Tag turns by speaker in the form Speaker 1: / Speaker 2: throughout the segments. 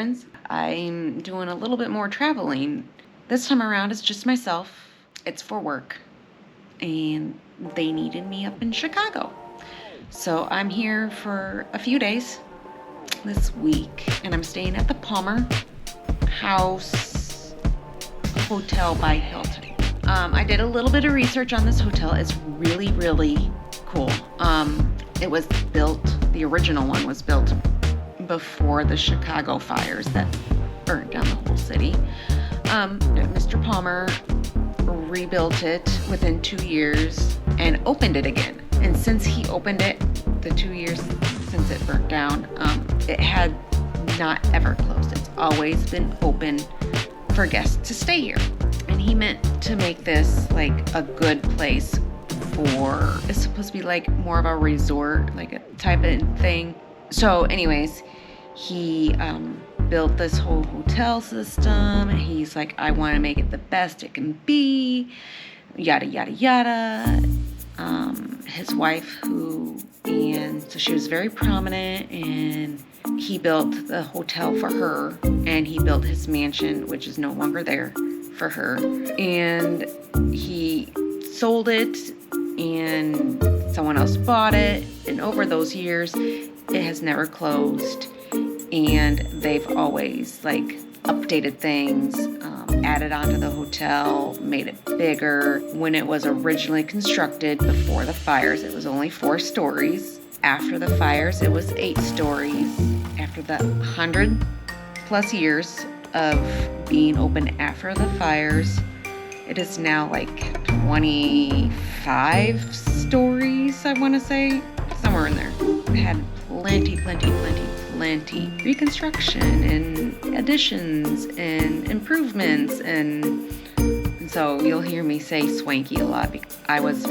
Speaker 1: friends. I'm doing a little bit more traveling. This time around, it's just myself. It's for work. And they needed me up in Chicago. So I'm here for a few days this week. And I'm staying at the Palmer House Hotel by Hilton. I did a little bit of research on this hotel. It's really, really cool. It was built, the original one was built before the Chicago fires that burned down the whole city. Mr. Palmer rebuilt it within 2 years and opened it again. And since he opened it, the 2 years since it burnt down, it had not ever closed. It's always been open for guests to stay here. And he meant to make this like a good place for, it's supposed to be like more of a resort, like a type of thing. So anyways, he built this whole hotel system. He's like, I want to make it the best it can be, yada, yada, yada. His wife, so she was very prominent, and he built the hotel for her, and he built his mansion, which is no longer there, for her. And he sold it, and someone else bought it, and over those years, it has never closed. And they've always like updated things, added onto the hotel, made it bigger. When it was originally constructed before the fires, it was only 4 stories. After the fires, it was 8 stories. After the 100+ years of being open after the fires, it is now like 25 stories, I want to say, somewhere in there. It had plenty reconstruction and additions and improvements, and so you'll hear me say swanky a lot because I was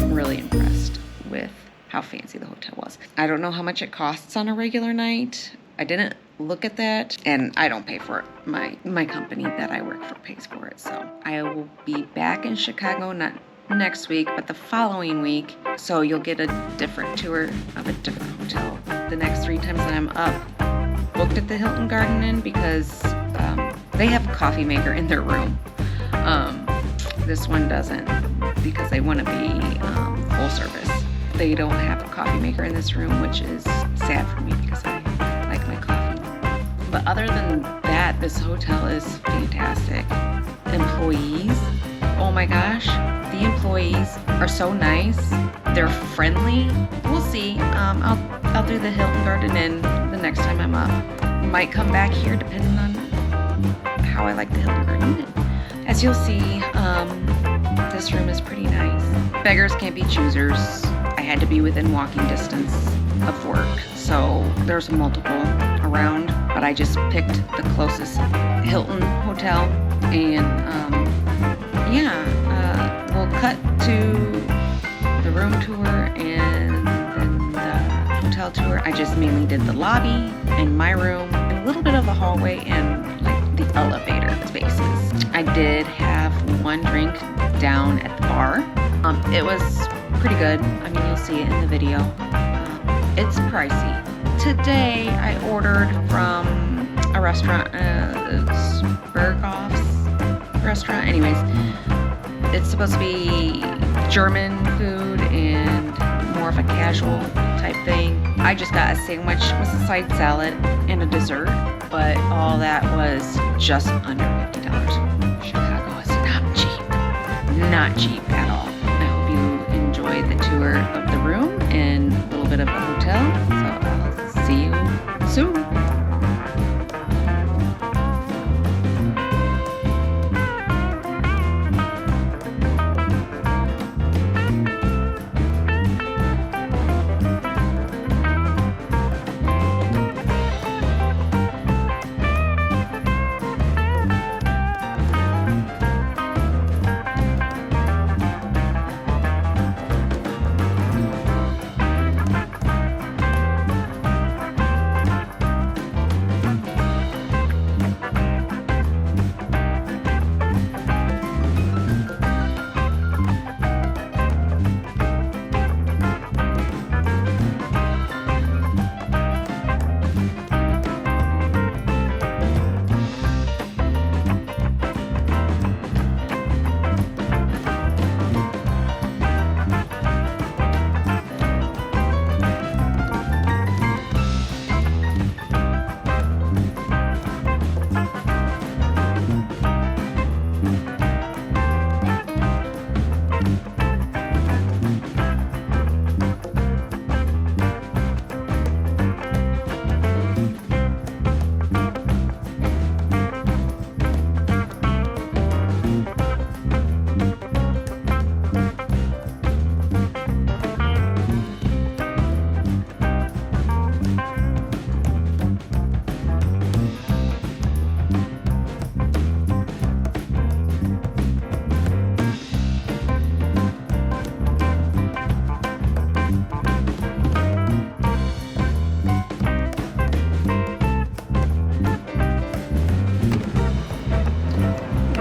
Speaker 1: really impressed with how fancy the hotel was. I don't know how much it costs on a regular night. I didn't look at that, and I don't pay for it. My company that I work for pays for it. So I will be back in Chicago, not next week, but the following week. So you'll get a different tour of a different hotel. The next 3 times that I'm up, booked at the Hilton Garden Inn because they have a coffee maker in their room. This one doesn't because they want to be full service. They don't have a coffee maker in this room, which is sad for me because I like my coffee. But other than that, this hotel is fantastic. Employees, oh my gosh, the employees are so nice. They're friendly. We'll see. I'll do the Hilton Garden Inn the next time I'm up. Might come back here depending on how I like the Hilton Garden Inn. As you'll see, this room is pretty nice. Beggars can't be choosers. I had to be within walking distance of work, so there's multiple around, but I just picked the closest Hilton hotel, and we'll cut to the room tour and then the hotel tour. I just mainly did the lobby and my room and a little bit of the hallway and like the elevator spaces. I did have 1 drink down at the bar. It was pretty good. I mean, you'll see it in the video. It's pricey. Today I ordered from a restaurant, it's Berghoff's restaurant. Anyways, it's supposed to be German food and more of a casual type thing. I just got a sandwich with a side salad and a dessert, but all that was just under $50. Chicago is not cheap. Not cheap at all. I hope you enjoyed the tour of the room and a little bit of the hotel. So I'll see you soon.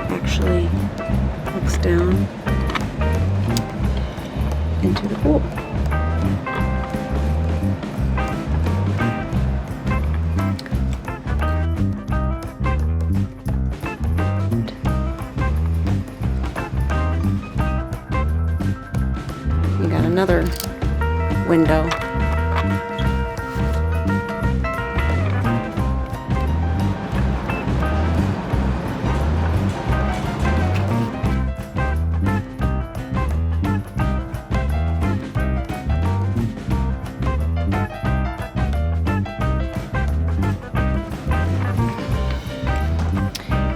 Speaker 2: Actually looks down into the pool. You got another window.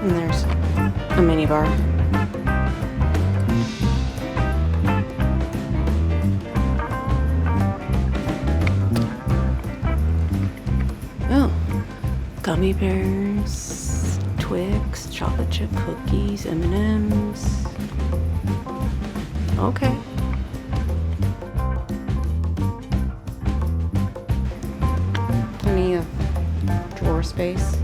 Speaker 2: And there's a mini bar. Oh, gummy bears, Twix, chocolate chip cookies, M&Ms. Okay. Plenty of drawer space.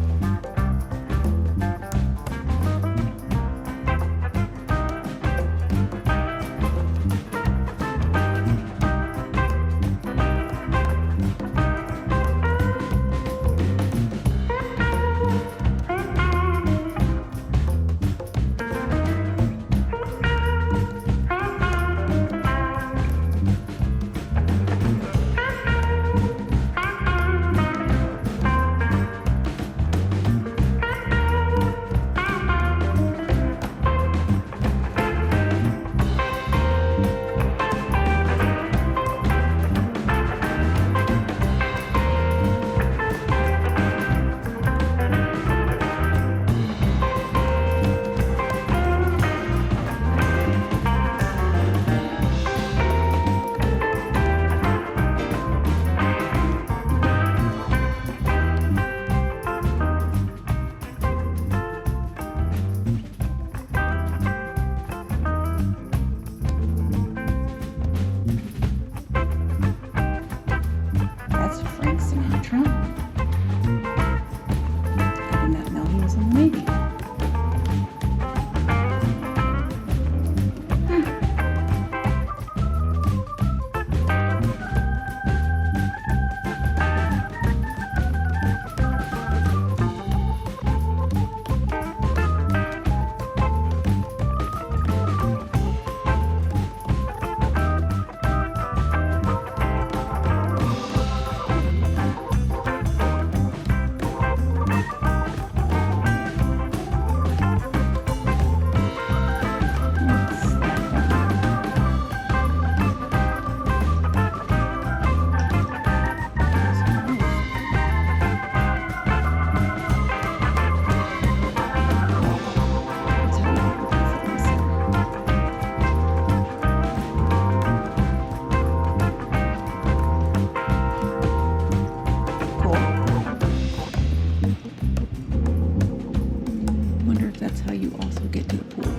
Speaker 2: That's Frank Sinatra. I did not know he was in the Navy. Wonder if that's how you also get to the pool.